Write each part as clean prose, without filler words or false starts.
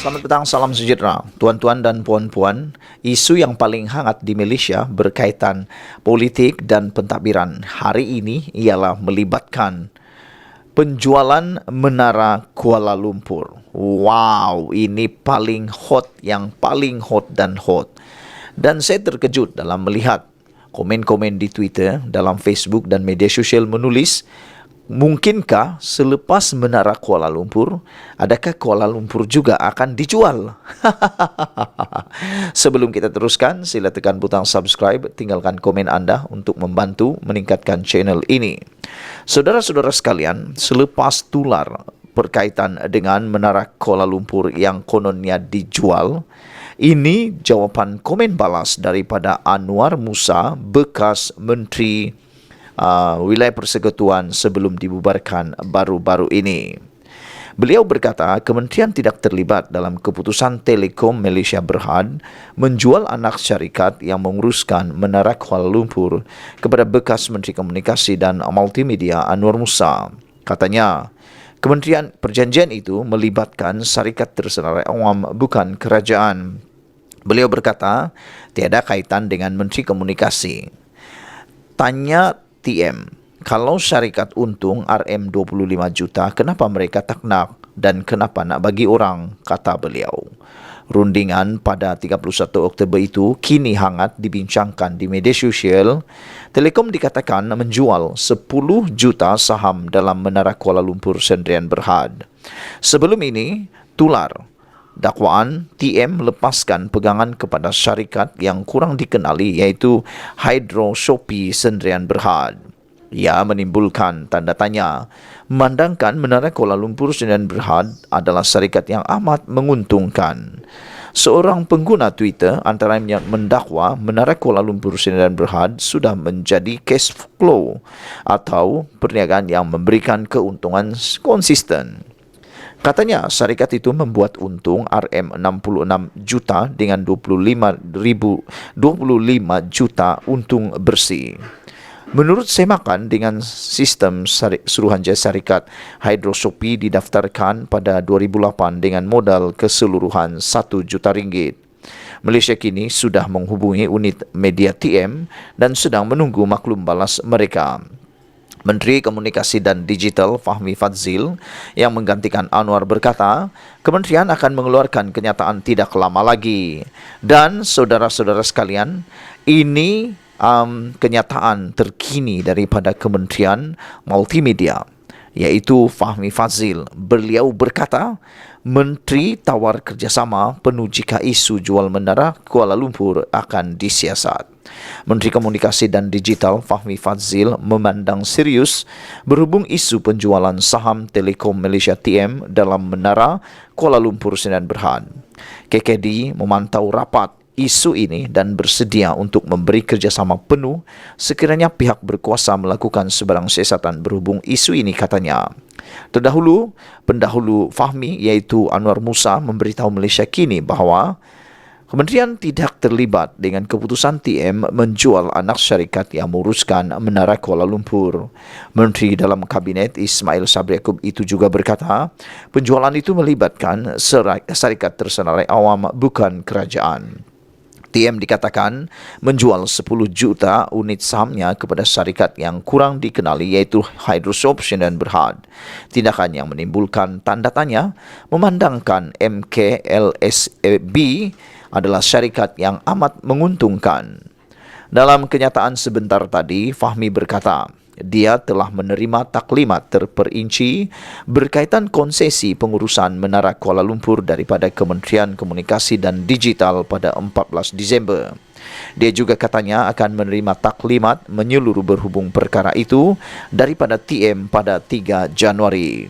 Selamat petang, salam sejahtera. Tuan-tuan dan puan-puan, isu yang paling hangat di Malaysia berkaitan politik dan pentadbiran hari ini ialah melibatkan penjualan Menara Kuala Lumpur. Wow, ini paling hot, yang paling hot dan hot. Dan saya terkejut dalam melihat komen-komen di Twitter, dalam Facebook dan media sosial menulis, mungkinkah selepas Menara Kuala Lumpur, adakah Kuala Lumpur juga akan dijual? Sebelum kita teruskan, sila tekan butang subscribe, tinggalkan komen anda untuk membantu meningkatkan channel ini. Saudara-saudara sekalian, selepas tular berkaitan dengan Menara Kuala Lumpur yang kononnya dijual, ini jawapan komen balas daripada Anwar Musa, bekas Menteri Wilayah Persekutuan sebelum dibubarkan baru-baru ini. Beliau berkata kementerian tidak terlibat dalam keputusan Telekom Malaysia Berhad menjual anak syarikat yang menguruskan Menara Kuala Lumpur kepada bekas Menteri Komunikasi dan Multimedia Anwar Musa. Katanya, perjanjian itu melibatkan syarikat tersenarai awam bukan kerajaan. Beliau berkata tiada kaitan dengan Menteri Komunikasi. Tanya TM, kalau syarikat untung RM25 juta, kenapa mereka tak nak dan kenapa nak bagi orang, kata beliau. Rundingan pada 31 Oktober itu kini hangat dibincangkan di media sosial. Telekom dikatakan menjual 10 juta saham dalam Menara Kuala Lumpur Sdn Berhad. Sebelum ini, tular dakwaan TM lepaskan pegangan kepada syarikat yang kurang dikenali iaitu Hydro Shopee Sdn Berhad. Ia menimbulkan tanda tanya, memandangkan Menara Kuala Lumpur Sdn Berhad adalah syarikat yang amat menguntungkan. Seorang pengguna Twitter antaranya mendakwa Menara Kuala Lumpur Sdn Berhad sudah menjadi cash flow atau perniagaan yang memberikan keuntungan konsisten. Katanya syarikat itu membuat untung RM66 juta dengan 25 juta untung bersih. Menurut semakan dengan sistem Suruhanjaya Syarikat, Hydro Shopee didaftarkan pada 2008 dengan modal keseluruhan RM1 juta. Malaysia kini sudah menghubungi unit media TM dan sedang menunggu maklum balas mereka. Menteri Komunikasi dan Digital Fahmi Fadzil yang menggantikan Anwar berkata, kementerian akan mengeluarkan kenyataan tidak lama lagi. Dan saudara-saudara sekalian, ini kenyataan terkini daripada Kementerian Multimedia, iaitu Fahmi Fadzil. Beliau berkata, Menteri tawar kerjasama penuh jika isu jual Menara Kuala Lumpur akan disiasat. Menteri Komunikasi dan Digital Fahmi Fadzil memandang serius berhubung isu penjualan saham Telekom Malaysia TM dalam Menara Kuala Lumpur Sdn Berhad. KKD memantau rapat isu ini dan bersedia untuk memberi kerjasama penuh sekiranya pihak berkuasa melakukan sebarang siasatan berhubung isu ini, katanya. Pendahulu Fahmi iaitu Anwar Musa memberitahu Malaysia kini bahawa kementerian tidak terlibat dengan keputusan TM menjual anak syarikat yang menguruskan Menara Kuala Lumpur. Menteri dalam Kabinet Ismail Sabri Yaakob itu juga berkata, penjualan itu melibatkan syarikat tersenarai awam bukan kerajaan. TM dikatakan menjual 10 juta unit sahamnya kepada syarikat yang kurang dikenali iaitu Hydro Shopee Sdn Berhad. Tindakan yang menimbulkan tanda tanya memandangkan MKLSB adalah syarikat yang amat menguntungkan. Dalam kenyataan sebentar tadi, Fahmi berkata, dia telah menerima taklimat terperinci berkaitan konsesi pengurusan Menara Kuala Lumpur daripada Kementerian Komunikasi dan Digital pada 14 Disember. Dia juga katanya akan menerima taklimat menyeluruh berhubung perkara itu daripada TM pada 3 Januari.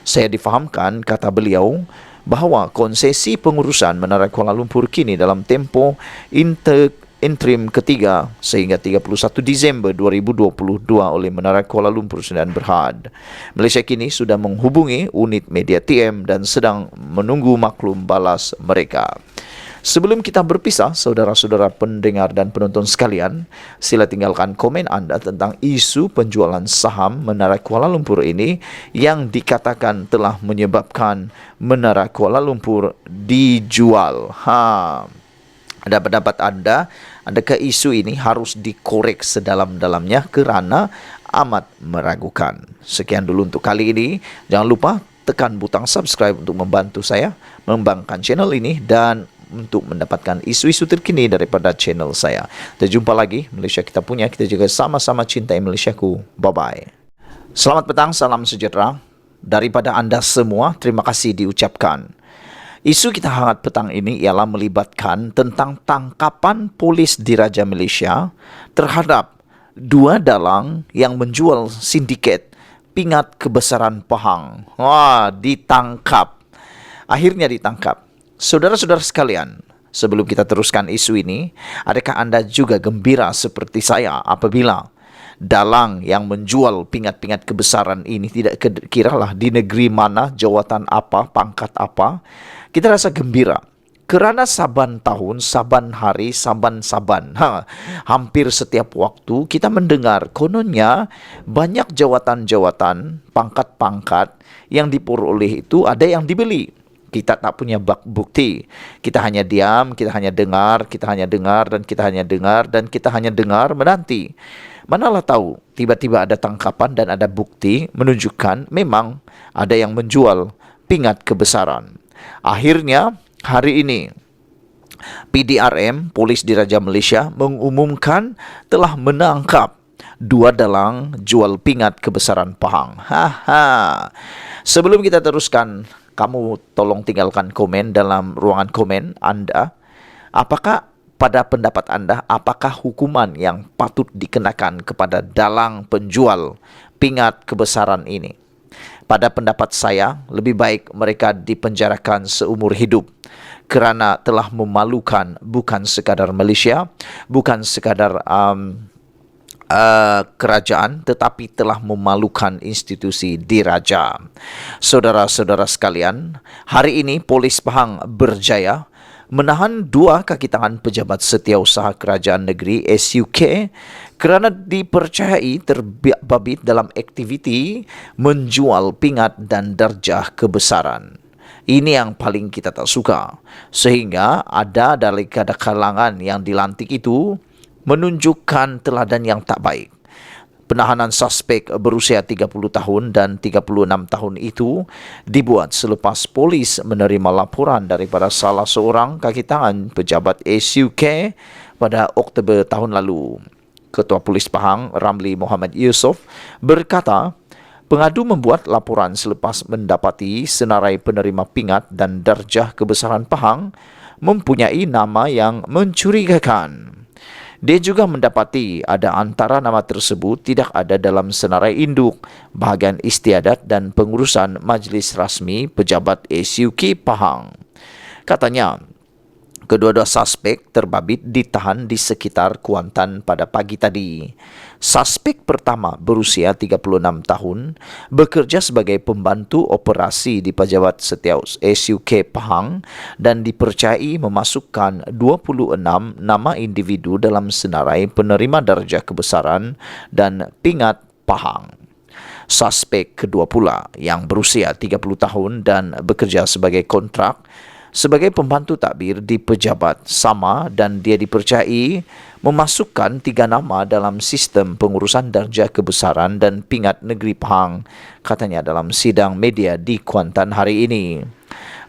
Saya difahamkan, kata beliau, bahawa konsesi pengurusan Menara Kuala Lumpur kini dalam tempoh interim ketiga sehingga 31 Disember 2022 oleh Menara Kuala Lumpur Sdn Berhad. Malaysia kini sudah menghubungi unit media TM dan sedang menunggu maklum balas mereka. Sebelum kita berpisah, saudara-saudara pendengar dan penonton sekalian, sila tinggalkan komen Anda tentang isu penjualan saham Menara Kuala Lumpur ini yang dikatakan telah menyebabkan Menara Kuala Lumpur dijual. Ada pendapat Anda, adakah isu ini harus dikorek sedalam-dalamnya kerana amat meragukan. Sekian dulu untuk kali ini. Jangan lupa tekan butang subscribe untuk membantu saya mengembangkan channel ini dan untuk mendapatkan isu-isu terkini daripada channel saya. Kita jumpa lagi. Malaysia kita punya, kita juga sama-sama cintai Malaysiaku. Bye-bye. Selamat petang, salam sejahtera. Daripada anda semua, terima kasih diucapkan. Isu kita hangat petang ini ialah melibatkan tentang tangkapan polis Diraja Malaysia terhadap 2 dalang yang menjual sindiket pingat kebesaran Pahang. Ditangkap. Akhirnya ditangkap. Saudara-saudara sekalian, sebelum kita teruskan isu ini, adakah anda juga gembira seperti saya apabila dalang yang menjual pingat-pingat kebesaran ini tidak kiralah di negeri mana, jawatan apa, pangkat apa, kita rasa gembira. Kerana saban tahun, saban hari, saban-saban, hampir setiap waktu kita mendengar kononnya banyak jawatan-jawatan, pangkat-pangkat yang diperoleh itu ada yang dibeli. Kita tak punya bukti. Kita hanya diam, kita hanya dengar, kita hanya dengar, dan kita hanya dengar, dan kita hanya dengar menanti. Manalah tahu, tiba-tiba ada tangkapan dan ada bukti menunjukkan memang ada yang menjual pingat kebesaran. Akhirnya, hari ini, PDRM, Polis Diraja Malaysia, mengumumkan telah menangkap 2 dalang jual pingat kebesaran Pahang. Sebelum kita teruskan, kamu tolong tinggalkan komen dalam ruangan komen anda. Apakah pada pendapat anda, apakah hukuman yang patut dikenakan kepada dalang penjual pingat kebesaran ini? Pada pendapat saya, lebih baik mereka dipenjarakan seumur hidup kerana telah memalukan bukan sekadar Malaysia, bukan sekadar kerajaan, tetapi telah memalukan institusi diraja. Saudara-saudara sekalian, hari ini Polis Pahang berjaya menahan 2 kaki tangan pejabat setiausaha kerajaan negeri SUK kerana dipercayai terbabit dalam aktiviti menjual pingat dan darjah kebesaran. Ini yang paling kita tak suka. Sehingga ada dari kalangan yang dilantik itu menunjukkan teladan yang tak baik. Penahanan suspek berusia 30 tahun dan 36 tahun itu dibuat selepas polis menerima laporan daripada salah seorang kaki tangan pejabat SUK pada Oktober tahun lalu. Ketua Polis Pahang, Ramli Muhammad Yusof, berkata, pengadu membuat laporan selepas mendapati senarai penerima pingat dan darjah kebesaran Pahang mempunyai nama yang mencurigakan. Dia juga mendapati ada antara nama tersebut tidak ada dalam senarai induk, bahagian istiadat dan pengurusan Majlis Rasmi Pejabat SUK Pahang. Katanya, kedua-dua suspek terbabit ditahan di sekitar Kuantan pada pagi tadi. Suspek pertama berusia 36 tahun, bekerja sebagai pembantu operasi di Pejabat Setiausaha SUK Pahang dan dipercayai memasukkan 26 nama individu dalam senarai penerima darjah kebesaran dan pingat Pahang. Suspek kedua pula yang berusia 30 tahun dan bekerja sebagai kontrak sebagai pembantu takbir di pejabat sama dan dia dipercayai memasukkan 3 nama dalam sistem pengurusan darjah kebesaran dan pingat negeri Pahang, katanya dalam sidang media di Kuantan hari ini.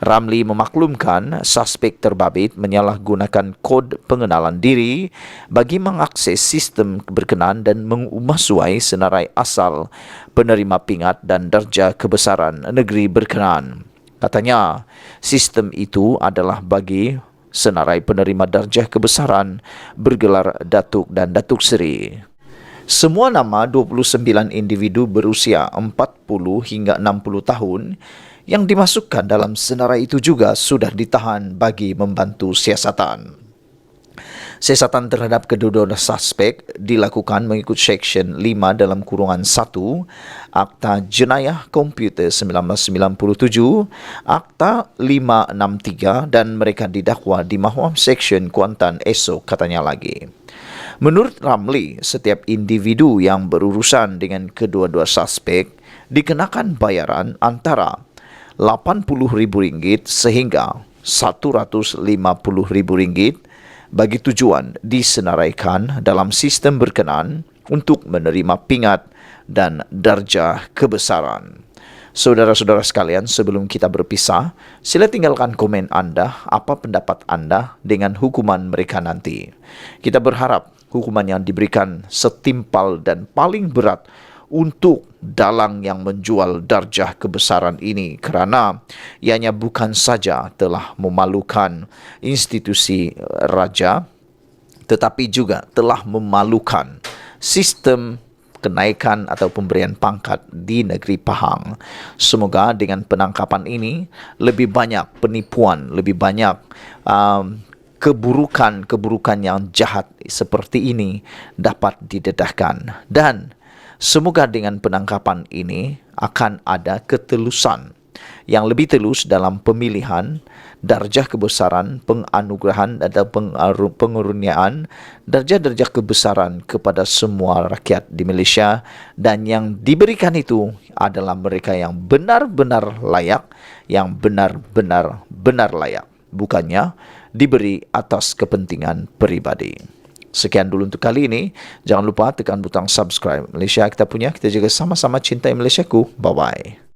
Ramli memaklumkan suspek terbabit menyalahgunakan kod pengenalan diri bagi mengakses sistem berkenaan dan memasuai senarai asal penerima pingat dan darjah kebesaran negeri berkenaan. Katanya, sistem itu adalah bagi senarai penerima darjah kebesaran bergelar Datuk dan Datuk Seri. Semua nama 29 individu berusia 40 hingga 60 tahun yang dimasukkan dalam senarai itu juga sudah ditahan bagi membantu siasatan. Siasatan terhadap kedua-dua suspek dilakukan mengikut Seksyen 5 dalam kurungan 1 Akta Jenayah Komputer 1997, Akta 563 dan mereka didakwa di mahkamah Seksyen Kuantan esok, katanya lagi. Menurut Ramli, setiap individu yang berurusan dengan kedua-dua suspek dikenakan bayaran antara RM80.000 sehingga RM150.000 bagi tujuan disenaraikan dalam sistem berkenaan untuk menerima pingat dan darjah kebesaran. Saudara-saudara sekalian, sebelum kita berpisah, sila tinggalkan komen anda, apa pendapat anda dengan hukuman mereka nanti. Kita berharap hukuman yang diberikan setimpal dan paling berat untuk dalang yang menjual darjah kebesaran ini, kerana ianya bukan saja telah memalukan institusi raja tetapi juga telah memalukan sistem kenaikan atau pemberian pangkat di negeri Pahang. Semoga dengan penangkapan ini lebih banyak penipuan, lebih banyak keburukan yang jahat seperti ini dapat didedahkan, dan semoga dengan penangkapan ini akan ada ketelusan yang lebih telus dalam pemilihan darjah kebesaran, penganugerahan atau pengurniaan darjah-darjah kebesaran kepada semua rakyat di Malaysia, dan yang diberikan itu adalah mereka yang benar-benar layak, yang benar-benar layak, bukannya diberi atas kepentingan peribadi. Sekian dulu untuk kali ini. Jangan lupa tekan butang subscribe. Malaysia kita punya, kita juga sama-sama cintai Malaysiaku. Bye-bye.